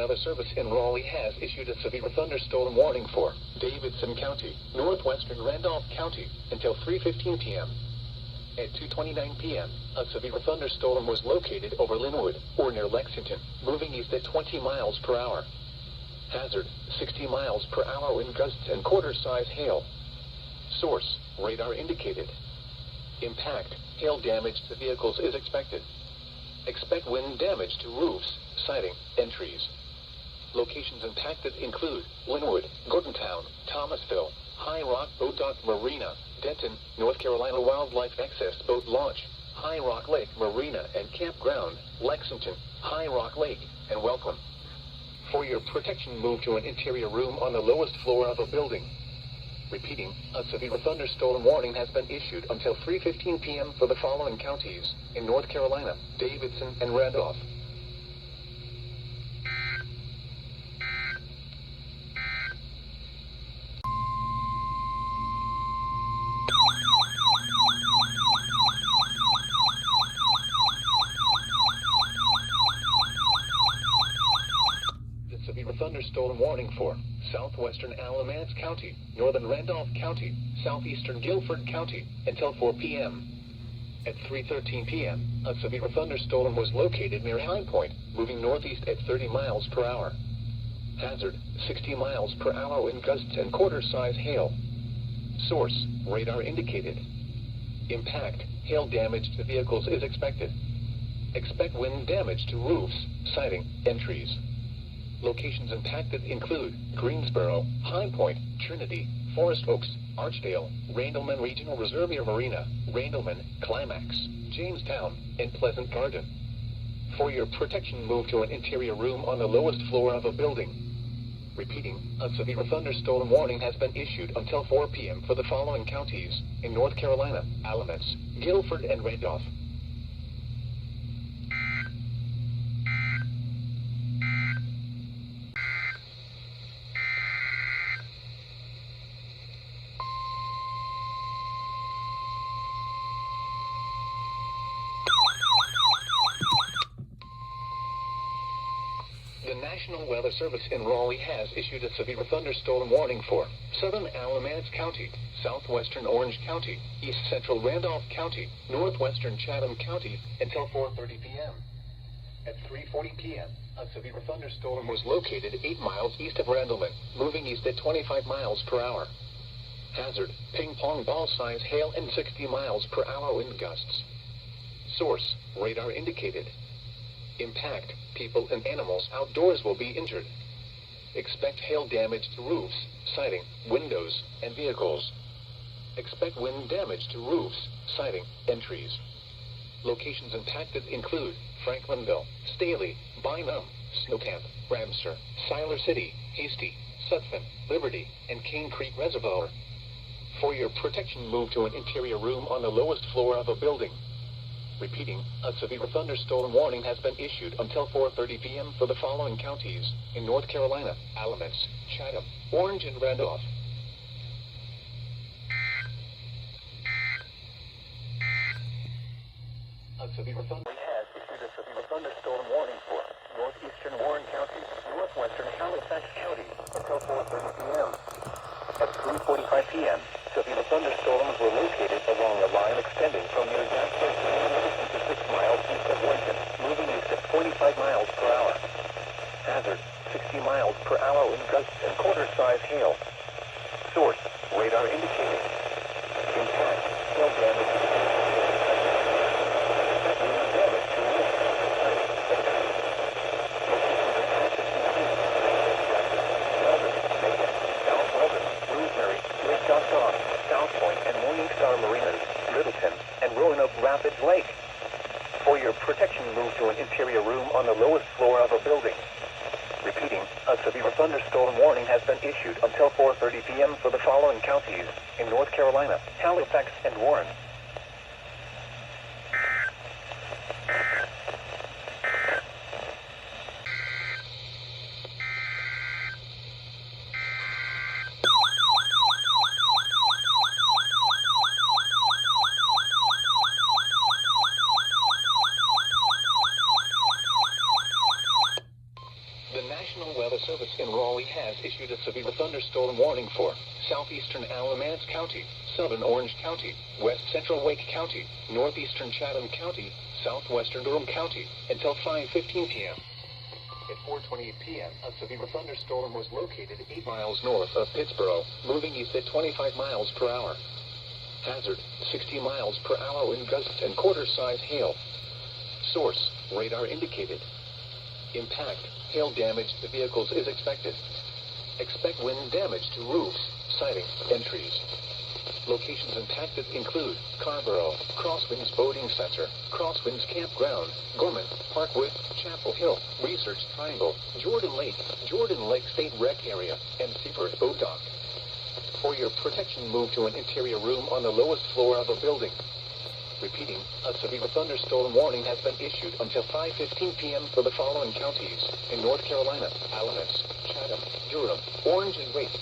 Weather Service in Raleigh has issued a severe thunderstorm warning for Davidson County, northwestern Randolph County, until 3:15 p.m. At 2:29 p.m., a severe thunderstorm was located over Linwood, or near Lexington, moving east at 20 miles per hour. Hazard, 60 miles per hour wind gusts and quarter-size hail. Source, radar indicated. Impact, hail damage to vehicles is expected. Expect wind damage to roofs, siding, and trees. Locations impacted include Linwood, Gordontown, Thomasville, High Rock Boat Dock Marina, Denton, North Carolina Wildlife Access Boat Launch, High Rock Lake Marina and Campground, Lexington, High Rock Lake, and Welcome. For your protection, move to an interior room on the lowest floor of a building. Repeating, a severe thunderstorm warning has been issued until 3:15 p.m. for the following counties in North Carolina: Davidson and Randolph. Severe thunderstorm warning for southwestern Alamance County, northern Randolph County, southeastern Guilford County, until 4 p.m. At 3:13 p.m., a severe thunderstorm was located near High Point, moving northeast at 30 miles per hour. Hazard, 60 miles per hour wind gusts and quarter-size hail. Source, radar indicated. Impact, hail damage to vehicles is expected. Expect wind damage to roofs, siding, and trees. Locations impacted include Greensboro, High Point, Trinity, Forest Oaks, Archdale, Randleman Regional Reservoir Marina, Randleman, Climax, Jamestown, and Pleasant Garden. For your protection, move to an interior room on the lowest floor of a building. Repeating, a severe thunderstorm warning has been issued until 4 p.m. for the following counties in North Carolina: Alamance, Guilford, and Randolph. The National Weather Service in Raleigh has issued a severe thunderstorm warning for southern Alamance County, southwestern Orange County, east central Randolph County, northwestern Chatham County until 4:30 p.m. At 3:40 p.m., a severe thunderstorm was located 8 miles east of Randleman, moving east at 25 miles per hour. Hazard, ping-pong ball-size hail and 60 miles per hour wind gusts. Source, radar indicated. Impact, people and animals outdoors will be injured. Expect hail damage to roofs, siding, windows, and vehicles. Expect wind damage to roofs, siding, and trees. Locations impacted include Franklinville, Staley, Bynum, Snowcamp, Ramsar, Siler City, Hasty, Sutphin, Liberty, and Cane Creek Reservoir. For your protection, move to an interior room on the lowest floor of a building. Repeating, a severe thunderstorm warning has been issued until 4:30 p.m. for the following counties in North Carolina: Alamance, Chatham, Orange, and Randolph. A severe thunderstorm has issued a severe thunderstorm warning for northeastern Warren County, northwestern Halifax County until 4:30 p.m. At 3:45 p.m., severe thunderstorms were located along a line extending from near Jasper to 6 miles east of Lincoln, moving east at 45 miles per hour. Hazard, 60 miles per hour wind gusts and quarter-size hail. Source, radar indicated. Impact, hail damage. South Point and Morningstar Marinas, Littleton, and Roanoke Rapids Lake. For your protection, move to an interior room on the lowest floor of a building. Repeating, a severe thunderstorm warning has been issued until 4:30 p.m. for the following counties in North Carolina: Halifax and Warren. The National Weather Service in Raleigh has issued a severe thunderstorm warning for southeastern Alamance County, southern Orange County, west central Wake County, northeastern Chatham County, southwestern Durham County until 5:15 p.m. At 4:28 p.m., a severe thunderstorm was located 8 miles north of Pittsboro, moving east at 25 miles per hour. Hazard, 60 miles per hour wind gusts and quarter-size hail. Source, radar indicated. Impact, hail damage to vehicles is expected. Expect wind damage to roofs, siding, and trees. Locations impacted include Carborough, Crosswinds Boating Center, Crosswinds Campground, Gorman, Parkwood, Chapel Hill, Research Triangle, Jordan Lake State Rec Area, and Seaford Boat Dock. For your protection, move to an interior room on the lowest floor of a building. Repeating, a severe thunderstorm warning has been issued until 5:15 p.m. for the following counties in North Carolina: Alamance, Chatham, Durham, Orange, and Wake.